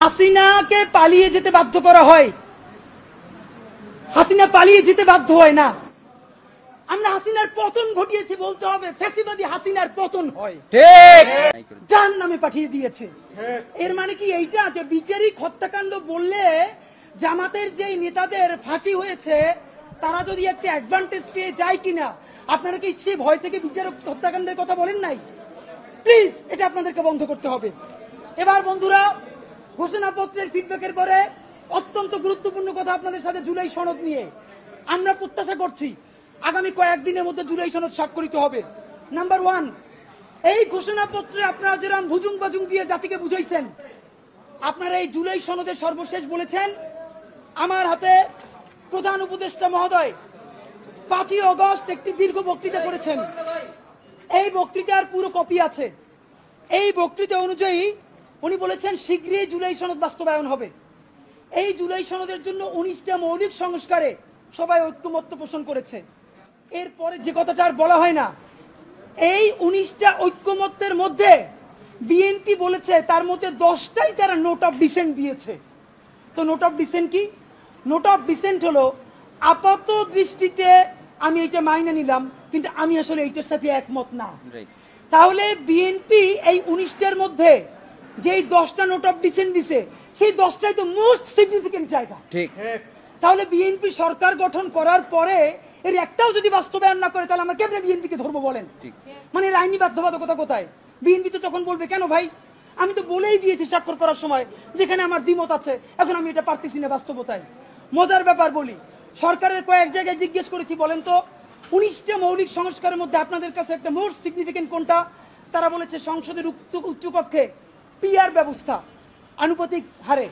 হাসিনাকে পালিয়ে যেতে বাধ্য করা হয়, হাসিনা পালিয়ে যেতে বাধ্য হয় না। আমরা হাসিনার পতন ঘটিয়েছি বলতে হবে, ফ্যাসিবাদী হাসিনার পতন হয়, ঠিক জাহান্নামে পাঠিয়ে দিয়েছে। এর মানে কি এইটা যে বিচারিক হত্যাকাণ্ড বললে জামাতের যেই নেতাদের ফাঁসি হয়েছে তারা যদি একটা অ্যাডভান্টেজ পেয়ে যায় কিনা, আপনারা কি সে ভয় থেকে বিচারিক হত্যাকাণ্ডের কথা বলেন নাই? প্লিজ এটা আপনাদেরকে বন্ধ করতে হবে। এবার বন্ধুরা, ঘোষণাপত্রের ফিডব্যাকের পরে অত্যন্ত গুরুত্বপূর্ণ কথা আপনাদের সাথে জুলাই সনদ নিয়ে। আমরা প্রত্যাশা করছি আগামী কয়েকদিনের মধ্যে জুলাই সনদ স্বাক্ষরিত হবে। নাম্বার 1, এই ঘোষণাপত্রে আপনারা যেরকম ভুজুং বাজুং দিয়ে জাতিকে বুঝাইছেন, আপনারা এই জুলাই সনদে সর্বশেষ বলেছেন, আমার হাতে প্রধান উপদেষ্টা মহোদয় 5ই আগস্ট একটি দীর্ঘ বক্তৃতা করেছেন। এই বক্তৃতার পুরো কপি আছে। এই বক্তৃতা অনুযায়ী উনি বলেছেন শীঘ্রই জুলাই সনদ বাস্তবায়ন হবে। এই জুলাই সনদের জন্য 19টা মৌলিক সংস্কারে সবাই ঐক্যমত্য পোষণ করেছে। এরপরে যে কথাটা আর বলা হয় না, এই 19টা ঐক্যমত্যের মধ্যে বিএনপি বলেছে তার মধ্যে 10টাই তারা নোট অফ ডিসেন্ট দিয়েছে। তো নোট অফ ডিসেন্ট কি? নোট অফ ডিসেন্ট হলো আপাত দৃষ্টিতে আমি এটা মাইনে নিলাম, কিন্তু আমি আসলে এইটার সাথে একমত না। তাহলে বিএনপি এই 19টার মধ্যে যেই 10টা নোট অফ ডিসেন্ট দিছে, সেই 10টাই তো মোস্ট সিগনিফিকেন্ট জায়গা, ঠিক? তাহলে বিএনপি সরকার গঠন করার পরে এর একটাও যদি বাস্তবায়ন না করে, তাহলে আমরা কেমনে বিএনপিকে ধরবো বলেন? মানে এর আইনি বাধ্যবাধকতা কোথায়? বিএনপি তো তখন বলবে, কেন ভাই, আমি তো বলেই দিয়েছি স্বাক্ষর করার সময় যেখানে আমার দ্বিমত আছে, এখন আমি এটা পারতেছি না বাস্তবতায়। মজার ব্যাপার বলি, সরকারের কয়েক জায়গায় জিজ্ঞেস করেছি, বলেন তো 19টা মৌলিক সংস্কারের মধ্যে আপনাদের কাছে একটা মোস্ট সিগনিফিকেন্ট কোনটা? তারা বলেছে সংসদের উচ্চকক্ষে পিআর ব্যবস্থা আনুপাতিক হারে।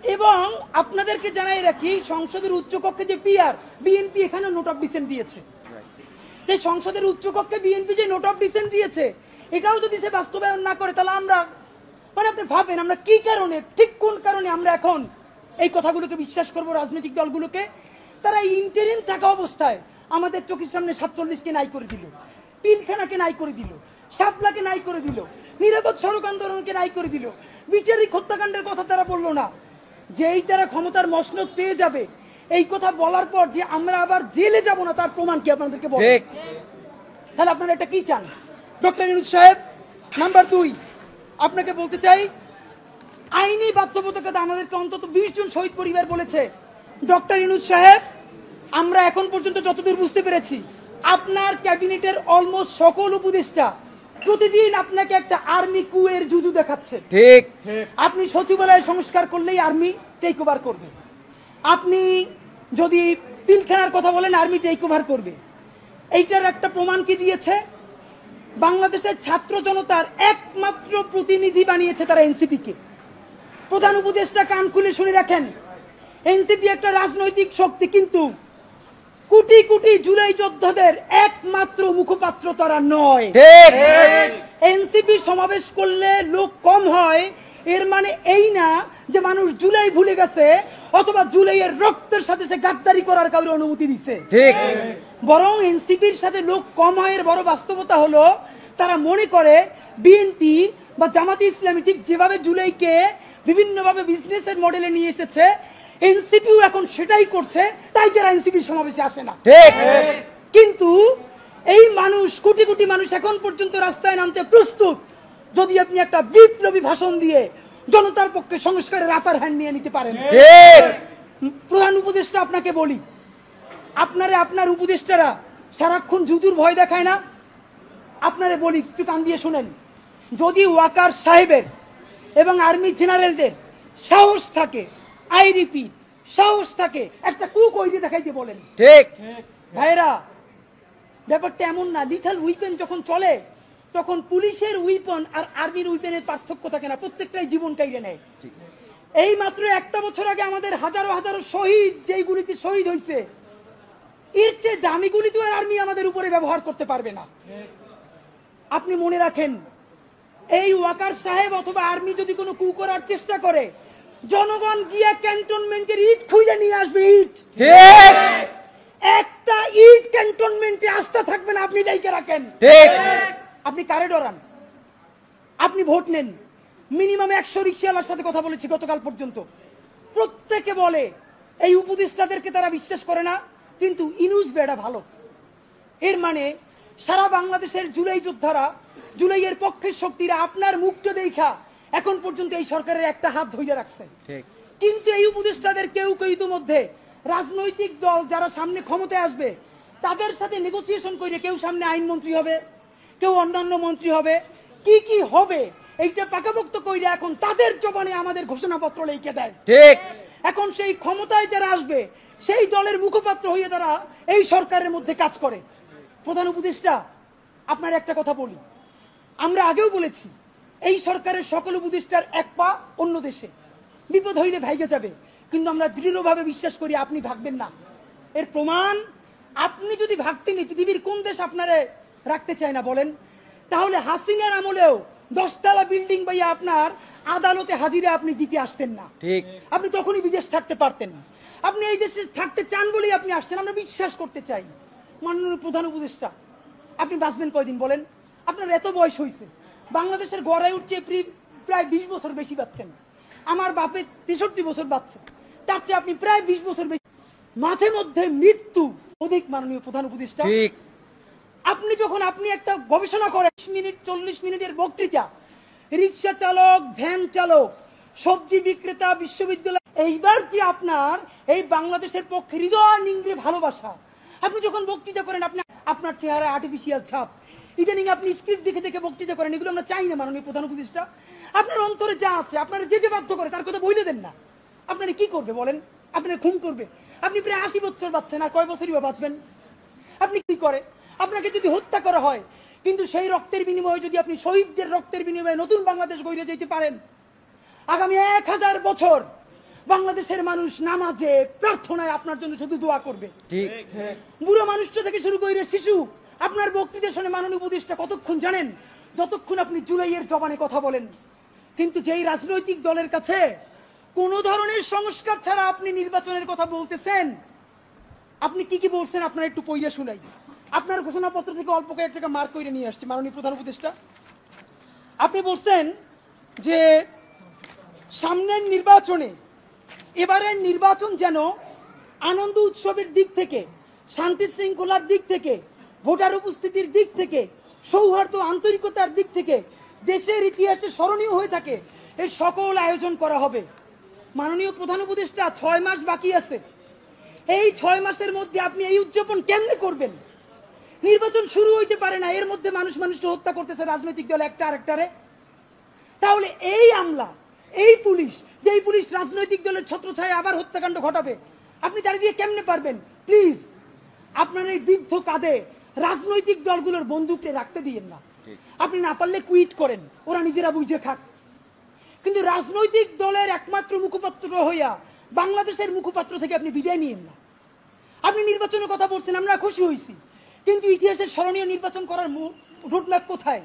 এবং আপনাদেরকে জানাই রাখি, সংসদের উচ্চকক্ষে যে পিআর, বিএনপি এখানে নোট অফ ডিসেন্ট দিয়েছে। এই সংসদের উচ্চকক্ষে বিএনপি যে নোট অফ ডিসেন্ট দিয়েছে, এটাও যদি সে বাস্তবায়ন না করে, তাহলে আমরা, মানে আপনি ভাবেন আমরা কি কারণে, ঠিক কোন কারণে আমরা এখন এই কথাগুলোকে বিশ্বাস করবো? রাজনৈতিক দলগুলোকে তারা ইন্টারিম থাকা অবস্থায় আমাদের চোখের সামনে 47কে নাই করে দিল, পিলখানাকে নাই করে দিল, শাপলাকে নাই করে দিল, নিরাপদ সড়ক আন্দোলনকে নাই করে দিল, বিচারিক হত্যাকাণ্ডের কথা তারা বললো না। যেই তারা ক্ষমতার মসনদ পেয়ে যাবে, এই কথা বলার পর যে আমরা আবার জেলে যাব না, তার প্রমাণ কি আপনাদেরকে বল? তাহলে আপনারা এটা কি চান? ডক্টর ইউনূস সাহেব, নাম্বার 2, আপনাকে বলতে চাই, আইনি বাধ্যবাধকতা আমাদেরকে অন্তত 20 জন শহীদ পরিবার বলেছে। ডক্টর ইউনূস সাহেব, আমরা এখন পর্যন্ত যতদূর বুঝতে পেরেছি, আপনার ক্যাবিনেটের অলমোস্ট সকল উপদেষ্টা প্রতিদিন আপনাকে একটা আর্মি কুয়ের জুজু দেখাচ্ছে, ঠিক? আপনি সচিবালয় সংস্কার করলেই আর্মি টেক ওভার করবে, আপনি যদি পিলখানার কথা বলেন আর্মি টেক ওভার করবে। এইটার একটা প্রমাণ কি দিয়েছে? বাংলাদেশের ছাত্র জনতার একমাত্র প্রতিনিধি বানিয়েছে তারা এনসিপি কে। প্রধান উপদেষ্টা কান খুলে শুনে রাখেন, এনসিপি একটা রাজনৈতিক শক্তি, কিন্তু কোটি কোটি জুলাই যোদ্ধাদের একমাত্র মুখপাত্র তারা নয়। এনসিপি সমাবেশ করলে লোক কম হয়, এর মানে এই না যে মানুষ জুলাই ভুলে গেছে অথবা জুলাইয়ের রক্তের সাথে সে গাদ্দারি করার কাউকে অনুমতি দিচ্ছে, ঠিক? বরং এনসিপির সাথে লোক কম হয় এর বড় বাস্তবতা হলো তারা মনে করে বিএনপি বা জামাতে ইসলামী ঠিক যেভাবে জুলাইকে বিভিন্নভাবে বিজনেসের মডেলে নিয়ে এসেছে, এনসিপিও এখন সেটাই করছে, তাই যারা এনসিপির সমাবেশে আসে না, ঠিক? কিন্তু এই মানুষ, কোটি কোটি মানুষ এখন পর্যন্ত রাস্তায় নামতে প্রস্তুত, যদি আপনি একটা বিপ্লবী ভাষণ দিয়ে জনতার পক্ষে সংস্কারের আপার হ্যান্ড নিয়ে নিতে পারেন। প্রধান উপদেষ্টা, আপনাকে বলি, আপনার উপদেষ্টারা সারাক্ষণ জুজুর ভয় দেখায় না? আপনারে বলি, একটু কান দিয়ে শুনেন, যদি ওয়াকার সাহেবের এবং আর্মি জেনারেলদের সাহস থাকে, আই রিপিট, সাহস থাকে, একটা কুক ওই দিয়ে দেখাইতে বলেন, ঠিক? ভাইরা, ব্যাপারটা এমন না, লিথাল উইপেন যখন চলে তখন পুলিশের উইপন আর আর্মির উইপেনের পার্থক্য থাকে না, প্রত্যেকটাই জীবন কাইড়ে নেয়। এই মাত্র একটা বছর আগে আমাদের হাজারো হাজারো শহীদ যেই গুলিতে শহীদ হয়েছে, এর চেয়ে দামি গুলি তো আর আর্মি আমাদের উপরে ব্যবহার করতে পারবে না। আপনি মনে রাখেন, এই ওয়াকার সাহেব অথবা আর্মি যদি কোনো কু করার চেষ্টা করে, জনগণ গিয়া ক্যান্টনমেন্টের ইট খুঁজে নিয়ে আসবে, ইট, ঠিক? একটা ইট ক্যান্টনমেন্টে আস্থা থাকবে না, আপনি যাইকে রাখেন, ঠিক? আপনি কারে ডরান? আপনি ভোট নেন, মিনিমাম 100 রিকশাওয়ালার সাথে কথা বলেছি গতকাল পর্যন্ত, প্রত্যেকে বলে এই উপদেষ্টাদেরকে তারা বিশ্বাস করে না, কিন্তু ইনুস বেড়া ভালো। এর মানে সারা বাংলাদেশের জুলাই যোদ্ধারা, জুলাইয়ের পক্ষের শক্তিরা আপনার মুখটা দেখা এখন পর্যন্ত এই সরকারের একটা হাত ধরে রাখছে। কিন্তু এই উপদেষ্টাদের কেউ কেউ ইতিমধ্যে রাজনৈতিক দল যারা সামনে ক্ষমতায় আসবে তাদের সাথে নেগোসিয়েশন করে কেউ সামনে আইনমন্ত্রী হবে, কেউ অন্যান্য মন্ত্রী হবে, কি কি হবে এইটা পাকাপোক্ত কইরে এখন তাদের জবানে আমাদের ঘোষণাপত্র লিখে দেয়। ঠিক এখন সেই ক্ষমতায় যারা আসবে সেই দলের মুখপাত্র হয়ে তারা এই সরকারের মধ্যে কাজ করে। প্রধান উপদেষ্টা, আপনার একটা কথা বলি, আমরা আগেও বলেছি এই সরকারের সকল উপদেষ্টার এক পা অন্য দেশে, বিপদ হইলে ভাইগে যাবে, কিন্তু আমরা দৃঢ়ভাবে বিশ্বাস করি আপনি ভাগবেন না। এর প্রমাণ, আপনি যদি ভাগতেন পৃথিবীর কোন দেশ আপনারে রাখতে চায় না বলেন? তাহলে হাসিনার আমলেও 10 তলা বিল্ডিং বাইয়া আপনার আদালতে হাজিরা আপনি দিতে আসতেন না। ঠিক, আপনি তখনই বিদেশ থাকতে পারতেন। আপনি এই দেশে থাকতে চান বলেই আপনি আসছেন, আমরা বিশ্বাস করতে চাই। মাননীয় প্রধান উপদেষ্টা, আপনি বাঁচবেন কয়দিন বলেন? আপনার এত বয়স হয়েছে, বাংলাদেশের গড়ায় উঠছে প্রায় 20 বছর বেশি পাচ্ছেন। আমার বাপে 63 বছর বাচ্চা, তার চেয়ে আপনি প্রায় 20 বছর বেশি। মাঝে মধ্যে মৃত্যু অধিক। মাননীয় প্রধান উপদেষ্টা, আপনি যখন আপনি একটা গবেষণা করেন 40 মিনিটের বক্তৃতা, রিক্সা চালক, ভ্যান চালক, সবজি বিক্রেতা, বিশ্ববিদ্যালয়, এইবার যে আপনার এই বাংলাদেশের পক্ষে হৃদয় নিংড়ে ভালোবাসা, আপনি যখন বক্তৃতা করেন আপনার চেহারা আর্টিফিশিয়াল ছাপ, ইদানিং আপনি স্ক্রিপ্ট দেখে দেখে বক্তৃতা করেন, এগুলো আমরা চাই না। মাননীয় প্রধান উপদেষ্টা, আপনার অন্তরে যা আছে, আপনারা যে বাধ্য করে তার কথা বলে দেন না। আপনারা কি করবে বলেন? আপনারা খুন করবে? আপনি প্রায় 80 বছর বাঁচছেন, আর কয় বছরই বা বাঁচবেন? আপনি কি করে? আপনাকে যদি হত্যা করা হয়, কিন্তু সেই রক্তের বিনিময়ে যদি আপনি শহীদদের রক্তের বিনিময়ে নতুন বাংলাদেশ গড়ে যেতে পারেন, আগামী 1000 বছর বাংলাদেশের মানুষ নামাজে প্রার্থনায় আপনার জন্য শুধু দোয়া করবে। ঠিক, বুড়ো মানুষটা থেকে শুরু করে শিশু আপনার বক্তৃতা শুনে মাননীয় উপদেষ্টা কতক্ষণ জানেন? যতক্ষণ আপনি জুলাইয়ের জবানে কথা বলেন। কিন্তু যেই রাজনৈতিক দলের কাছে কোন ধরনের সংস্কার ছাড়া আপনি নির্বাচনের কথা বলতেছেন, আপনি কি কি বলছেন আপনারা একটু পড়িয়া শুনাই। আপনার ঘোষণাপত্র থেকে অল্প কয়েক জায়গা মার্ক করে নিয়ে আসছে। মাননীয় প্রধান উপদেষ্টা, আপনি বলছেন যে সামনের নির্বাচনে, এবারের নির্বাচন যেন আনন্দ উৎসবের দিক থেকে, শান্তি শৃঙ্খলার দিক থেকে, ভোটার উপস্থিতির দিক থেকে, সৌহার্দ্য আন্তরিকতার দিক থেকে দেশের ইতিহাসে স্মরণীয় হয়ে থাকে, এই সকল আয়োজন করা হবে। মাননীয় প্রধান উপদেষ্টা, 6 মাস বাকি আছে। এই 6 মাসের মধ্যে আপনি এই উদযাপন কেমনে করবেন? নির্বাচন শুরু হইতে পারে না, এর মধ্যে মানুষকে হত্যা করতেছে রাজনৈতিক দল একটা আরেকটারে। তাহলে এই আমলা, এই পুলিশ, যেই পুলিশ রাজনৈতিক দলের ছত্রছায়া আবার হত্যাকাণ্ড ঘটাবে, আপনি তারা দিয়ে কেমনে পারবেন? প্লিজ আপনার এই বৃদ্ধ কাঁধে রাজনৈতিক দলগুলোর বন্দুককে রাখতে দিয়েন না। আপনি না পারলে কুইট করেন, ওরা নিজেরা বুঝে খাক। কিন্তু রাজনৈতিক দলের একমাত্র মুখপাত্র হইয়া বাংলাদেশের মুখপাত্র থেকে আপনি বিদায় নিয়েন না। আপনি নির্বাচনের কথা বলছেন, আমরা খুশি হয়েছি, কিন্তু ইতিহাসের স্মরণীয় নির্বাচন করার রোডম্যাপ কোথায়?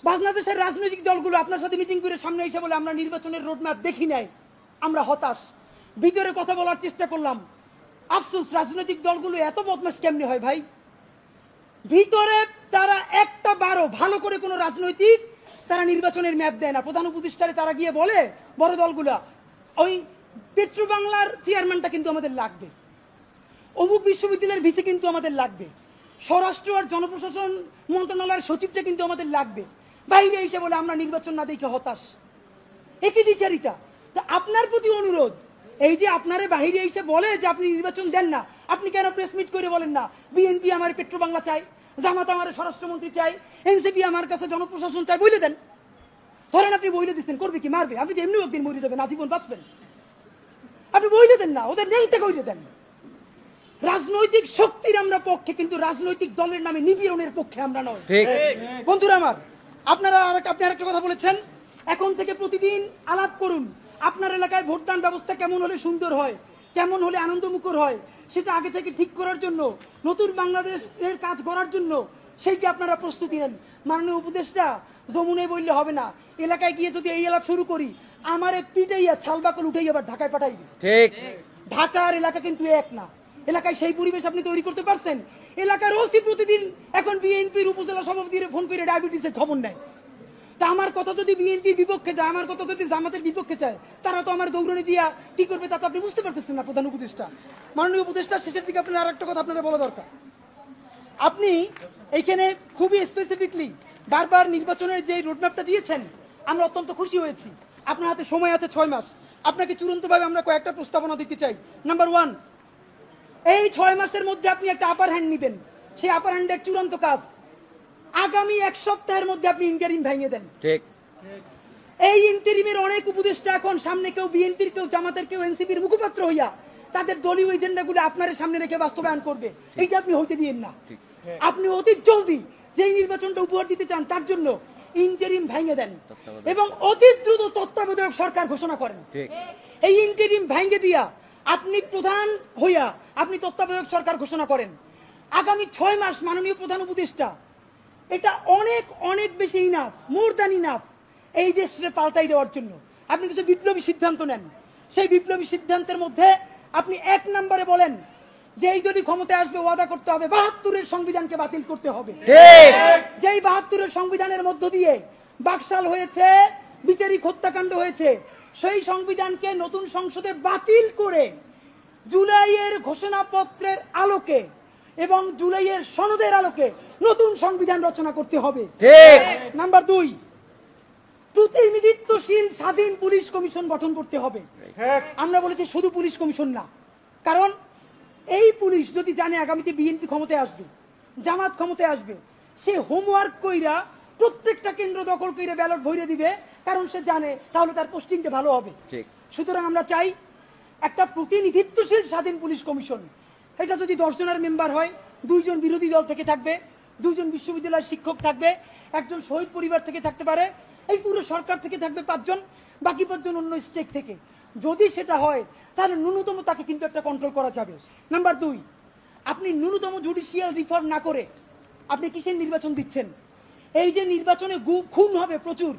বাংলাদেশের রাজনৈতিক দলগুলো আপনার সাথে মিটিং করে সামনে এসে বলে আমরা নির্বাচনের রোডম্যাপ দেখি নাই, আমরা হতাশ। ভিতরে কথা বলার চেষ্টা করলাম, আফসোস রাজনৈতিক দলগুলো এত বদমাশ কেমনে হয় ভাই? ভিতরে তারা একটা বারো ভালো করে কোনো রাজনৈতিক তারা নির্বাচনের ম্যাপ দেয় না। প্রধান উপদেষ্টারে তারা গিয়ে বলে বড় দলগুলা, ওই পেট্রো বাংলার চেয়ারম্যানটা কিন্তু আমাদের লাগবে, অমুক বিশ্ববিদ্যালয়ের ভিসি কিন্তু আমাদের লাগবে, স্বরাষ্ট্র আর জনপ্রশাসন মন্ত্রণালয়ের সচিবটা কিন্তু আমাদের লাগবে। বাইরে এসে বলে আমরা নির্বাচন না দেখে হতাশ। একই দ্বিচারিতা। তো আপনার প্রতি অনুরোধ, এই যে আপনারে বাহিরে এসে বলে যে আপনি নির্বাচন দেন না, আপনি কেন প্রেস মিট করে বলেন না বিএনপি আমার পেট্রো বাংলা চাই, জামাত আমার স্বরাষ্ট্রমন্ত্রী চাই, এনসিপি আমার কাছে জনপ্রশাসন চাই, বলে দেন। ধরেন আপনি বইলে দিচ্ছেন, করবে কি? মারবে। আপনি তো এমনি একদিন মরে যাবেন, আজীবন বাঁচবেন। আপনি বইলে দেন না, ওদের নেংতে কইলে দেন। রাজনৈতিক শক্তির আমরা পক্ষে, কিন্তু রাজনৈতিক দলের নামে নিপীড়নের পক্ষে আমরা নয়। বন্ধুরা আমার, আপনি আরেকটা কথা বলেছেন, এখন থেকে প্রতিদিন আলাপ করুন আপনার এলাকায় ভোটদান ব্যবস্থা কেমন হলে সুন্দর হয়, কেমন হলে আনন্দমুখর হয়, সেটা আগে থেকে ঠিক করার জন্য, নতুন বাংলাদেশের কাজ করার জন্য সেইটা আপনারা প্রস্তুতি নেন। মাননীয় উপদেষ্টা, যমুনে বললে হবে না, এলাকায় গিয়ে যদি এই আলাপ শুরু করি, আমার পিটাইয়া ছালবাকল উঠেই আবার ঢাকায় পাঠাইবে। ঠিক, ঢাকার এলাকা কিন্তু এক না। এলাকায় সেই পরিবেশ আপনি তৈরি করতে পারছেন? এলাকার ওসি প্রতিদিন এখন বিএনপির উপজেলা সভাপতির ফোন করে ডায়াবেটিসের খবর নেয়। তা তা আমার কথা যদি বিএনপির বিপক্ষে যায়, আমার কথা যদি জামাতের বিপক্ষে চায়, তারা তো আমার দৌড়নি দিয়া কি করবে তা তো আপনি বুঝতে পারতেছেন না। প্রধান উপদেষ্টা, মাননীয় উপদেষ্টা, শেষের দিকে আপনার আর একটা কথা আপনারা বলা দরকার। আপনি এইখানে খুবই স্পেসিফিকলি বারবার নির্বাচনের যে রোডম্যাপটা দিয়েছেন, আমরা অত্যন্ত খুশি হয়েছি। আপনার হাতে সময় আছে 6 মাস। আপনাকে চূড়ান্তভাবে আমরা কয়েকটা প্রস্তাবনা দিতে চাই। নাম্বার 1, এই 6 মাসের মধ্যে আপনি একটা আপার হ্যান্ড নেবেন। সেই আপার হ্যান্ডের চূড়ান্ত কাজ আগামী 1 সপ্তাহের মধ্যে আপনি ইন্টারিম ভেঙে দেন। ঠিক। এই ইন্টারিমের অনেক উপদেষ্টা এখন সামনে কেউ বিএনপির, কেউ জামাতের, কেউ এনসিপির মুখপাত্র হইয়া তাদের দলীয় এজেন্ডাগুলো আপনার সামনে রেখে বাস্তবায়ন করবে। এইটা আপনি হইতে দিয়েন না। আপনি অতি জলদি যেই নির্বাচনটা উপহার দিতে চান তার জন্য ইন্টারিম ভেঙে দেন এবং অতি দ্রুত তত্ত্বাবধায়ক সরকার ঘোষণা করেন। এই ইন্টারিম ভেঙে দিয়া আপনি প্রধান হইয়া আপনি তত্ত্বাবধায়ক সরকার ঘোষণা করেন। আগামী 6 মাস মাননীয় প্রধান উপদেষ্টা, এটা অনেক অনেক বেশি ইনাফ, মোর দ্যান ইনাফ এই দেশে পাল্টাই দেওয়ার জন্য। আপনি কিছু বিপ্লবী সিদ্ধান্ত নেন। সেই বিপ্লবী সিদ্ধান্তের মধ্যে আপনি 1 নম্বরে বলেন যে এই দলই ক্ষমতায় আসবে ওয়াদা করতে হবে 72-এর সংবিধানকে বাতিল করতে হবে। যেই 72-এর সংবিধানের মধ্য দিয়ে বাকশাল হয়েছে, বিচারিক হত্যাকাণ্ড হয়েছে, সেই সংবিধানকে নতুন সংসদে বাতিল করে জুলাইয়ের ঘোষণাপত্রের আলোকে এবং জুলাইয়ের সনদের আলোকে নতুন সংবিধান রচনা করতে হবে। নাম্বার 2, প্রতিনিধিত্বশীল স্বাধীন পুলিশ কমিশন গঠন করতে হবে। আমরা বলেছি শুধু পুলিশ কমিশন না, কারণ এই পুলিশ যদি জানে আগামীতে বিএনপি ক্ষমতায় আসবে, জামাত ক্ষমতায় আসবে, সে হোমওয়ার্ক কইরা প্রত্যেকটা কেন্দ্র দখল কইরা ব্যালট ভরে দিবে, কারণ সে জানে তাহলে তার পোস্টিংটা ভালো হবে। সুতরাং আমরা চাই একটা প্রতিনিধিত্বশীল স্বাধীন পুলিশ কমিশন। এটা যদি 10 জনের মেম্বার হয়, 2 জন বিরোধী দল থেকে থাকবে, 2 জন বিশ্ববিদ্যালয়ের শিক্ষক থাকবে, 1 জন শহীদ পরিবার থেকে থাকতে পারে, এই পুরো সরকার থেকে থাকবে 5 জন, বাকি 5 জন অন্য স্টেক থেকে। যদি সেটা হয় তাহলে ন্যূনতম তাকে কিন্তু একটা কন্ট্রোল করা যাবে। নাম্বার 2, আপনি ন্যূনতম জুডিশিয়াল রিফর্ম না করে আপনি কিসের নির্বাচন দিচ্ছেন? এই যে নির্বাচনে খুন হবে প্রচুর,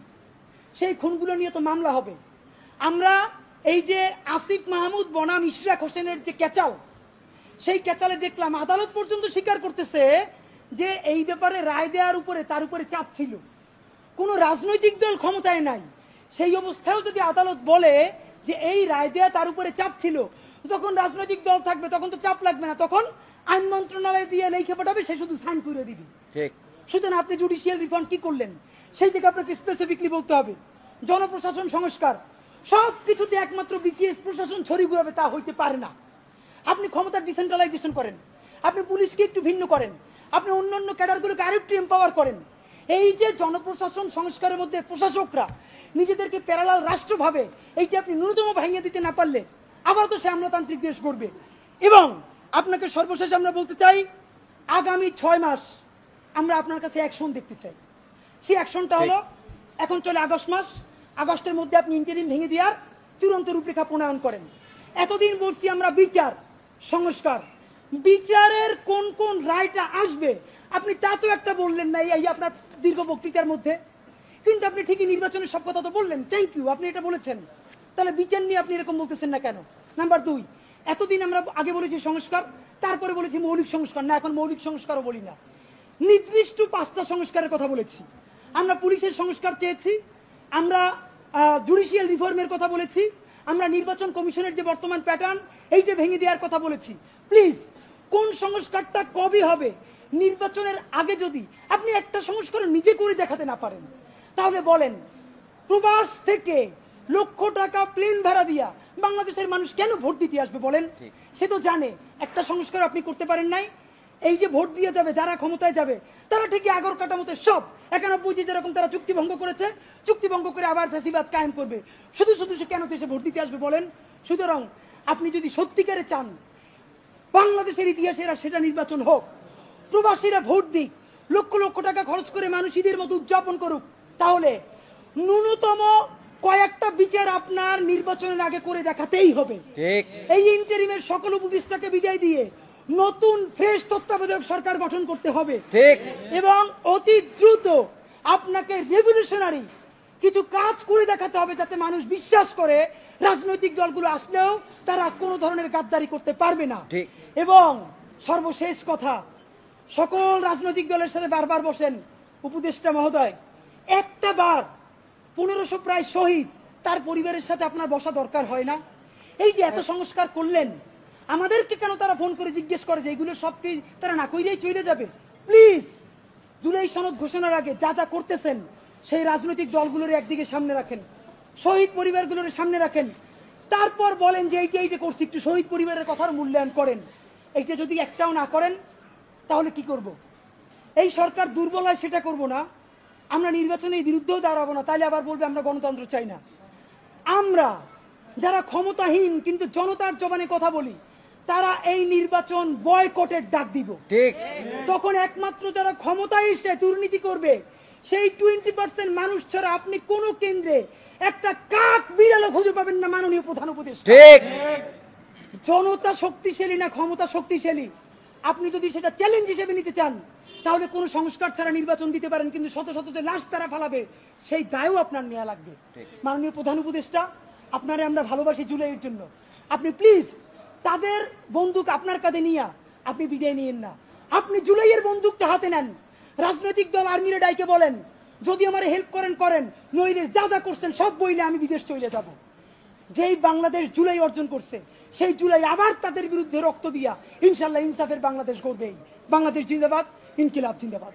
সেই খুনগুলো নিয়ে তো মামলা হবে। আমরা এই যে আসিফ মাহমুদ বনাম ইশরাক হোসেনের যে ক্যাচাল, সেই ক্যাচালে দেখলাম আদালত পর্যন্ত স্বীকার করতেছে যে এই ব্যাপারে রায় দেওয়ার উপরে তার উপরে চাপ ছিল। কোনো রাজনৈতিক দল ক্ষমতায় নাই, সেই অবস্থায়ও যদি আদালত বলে যে এই রায় দেয়া তার উপরে চাপ ছিল, যখন রাজনৈতিক দল থাকবে তখন তো চাপ লাগবে না, তখন আইন মন্ত্রণালয় দিয়ে লিখে পাঠাবে, সে শুধু সাইন করে দিবে। সুতরাং আপনি জুডিশিয়াল রিফর্ম কি করলেন সেইটাকে আপনাকে স্পেসিফিকলি বলতে হবে। জনপ্রশাসন সংস্কার, সব কিছুতে একমাত্র বিসিএস প্রশাসন ছড়ি ঘুরাবে তা হইতে পারে না। আপনি ক্ষমতার ডিসেন্ট্রালাইজেশন করেন, আপনি পুলিশকে একটু ভিন্ন করেন, আপনি অন্যান্য ক্যাডারগুলোকে আরেকটু এম্পাওয়ার করেন। এই যে জনপ্রশাসন সংস্কারের মধ্যে প্রশাসকরা নিজেদেরকে প্যারালাল রাষ্ট্র ভাবে, এইটা আপনি ন্যূনতম ভাঙিয়ে দিতে না পারলে আবার তো সে আমলাতান্ত্রিক দেশ করবে। এবং আপনাকে সর্বশেষ আমরা বলতে চাই, আগামী 6 মাস আমরা আপনার কাছে অ্যাকশন দেখতে চাই। সেই অ্যাকশনটা হলো, এখন চলে আগস্ট মাস, আগস্টের মধ্যে আপনি ইন্টারিম ভেঙে দেওয়ার চূড়ান্ত রূপরেখা প্রণয়ন করেন। এতদিন বলছি আমরা বিচার সংস্কার, বিচারের কোন কোন রায়টা আসবে আপনি তা তো একটা বললেন না এই আপনার দীর্ঘ বক্তৃতার মধ্যে, কিন্তু আপনি ঠিকই নির্বাচনের সব কথা তো বললেন। থ্যাংক ইউ, আপনি এটা বলেছেন। তাহলে বিচার নিয়ে আপনি এরকম বলতেছেন না কেন? নাম্বার 2, এতদিন আমরা আগে বলেছি সংস্কার, তারপরে বলেছি মৌলিক সংস্কার, না এখন মৌলিক সংস্কারও বলি না, নির্দিষ্ট 5টা সংস্কারের কথা বলেছি। আমরা পুলিশের সংস্কার চেয়েছি, আমরা জুডিশিয়াল রিফর্মের কথা বলেছি, আমরা নির্বাচন কমিশনের যে বর্তমান প্যাটার্ন এইটা ভেঙে দেওয়ার কথা বলেছি। প্লিজ, কোন সংস্কারটা কবে হবে? নির্বাচনের আগে যদি আপনি একটা সংস্কার নিজে করে দেখাতে না পারেন, তাহলে বলেন প্রবাস থেকে লক্ষ টাকা প্লেন ভাড়া দিয়া বাংলাদেশের মানুষ কেন ভোট দিতে আসবে বলেন? সে তো জানে একটা সংস্কার আপনি করতে পারেন নাই। এই যে ভোট দিয়ে যাবে যারা ক্ষমতায় যাবে, তারা ঠিকই আগর কাটামতে সব 91 যেরকম তারা চুক্তি ভঙ্গ করেছে, চুক্তি ভঙ্গ করে আবার ফ্যাসিবাদ কায়েম করবে। শুধু শুধু সে কেন তো এসে ভোট দিতে আসবে বলেন? সুতরাং আপনি যদি সত্যিকারে চান বাংলাদেশের ইতিহাসের সেটা নির্বাচন হোক, প্রবাসীরা ভোট দিক, লক্ষ লক্ষ টাকা খরচ করে মানুষ ঈদের মতো উদযাপন করুক, তাহলে ন্যূনতম কয়েকটা বিচার আপনার নির্বাচনের আগে করে দেখাতেই হবে। এই ইন্টারিমের সকল উপদেষ্টাকে বিদায় দিয়ে নতুন ফ্রেশ তত্ত্বাবধায়ক সরকার গঠন করতে হবে এবং অতি দ্রুত আপনাকে রেভলিউশনারি কিছু কাজ করে দেখাতে হবে, যাতে মানুষ বিশ্বাস করে রাজনৈতিক দলগুলো আসলেও তারা কোনো ধরনের গাদ্দারি করতে পারবে না। এবং সর্বশেষ কথা, সকল রাজনৈতিক দলের সাথে বারবার বসেন উপদেষ্টা মহোদয়, একটা বার 1500 প্রায় শহীদ, তার পরিবারের সাথে আপনার বসা দরকার হয় না? এই যে এত সংস্কার করলেন, আমাদেরকে কেন তারা ফোন করে জিজ্ঞেস করে যে এগুলো সব কি তারা না কইরেই চলে যাবে? প্লিজ জুলাই সনদ ঘোষণার আগে যা যা করতেছেন সেই রাজনৈতিক দলগুলোর একদিকে সামনে রাখেন, শহীদ পরিবারগুলোর সামনে রাখেন, তারপর বলেন যে এইটা করছি, একটু শহীদ পরিবারের কথার মূল্যায়ন করেন। এইটা যদি একটাও না করেন তাহলে কি করব? এই সরকার দুর্বল হয় সেটা করব না, আমরা নির্বাচনের বিরুদ্ধেও দাঁড়াবো না, তাইলে আবার বলবে আমরা গণতন্ত্র চাই না। আমরা যারা ক্ষমতাহীন কিন্তু জনতার জবানে কথা বলি, তারা এই নির্বাচন বয়কটের ডাক দিব। ঠিক। তখন একমাত্র যারা ক্ষমতায় এসে দুর্নীতি করবে সেই 20% মানুষ ছাড়া আপনি কোন কেন্দ্রে একটা কাক বিড়ালও খুঁজে পাবেন না। মাননীয় প্রধান উপদেষ্টা, ঠিক। জনতা শক্তিশালী না ক্ষমতা শক্তিশালী, আপনি যদি সেটা চ্যালেঞ্জ হিসেবে নিতে চান তাহলে কোনো সংস্কার ছাড়া নির্বাচন দিতে পারেন, কিন্তু শত শত যে লাশ তারা ফালাবে সেই দায়ও আপনার নেওয়া লাগবে। মাননীয় প্রধান উপদেষ্টা, আপনারে আমরা ভালোবাসি জুলাইয়ের জন্য, আপনি প্লিজ তাদের বন্দুক আপনার কাঁধে নিয়ে আপনি বিদায় নিয়েন না। আপনি জুলাইয়ের বন্দুকটা হাতে নেন, রাজনৈতিক দল আর্মিরে ডাইকে বলেন যদি আমার হেল্প করেন করেন, নইলে যা যা করছেন সব বইলে আমি বিদেশ চলে যাব। যেই বাংলাদেশ জুলাই অর্জন করছে সেই জুলাই আবার তাদের বিরুদ্ধে রক্ত দিয়া ইনশাল্লাহ ইনসাফের বাংলাদেশ গড়বেই। বাংলাদেশ জিন্দাবাদ, ইনকিলাব জিন্দাবাদ।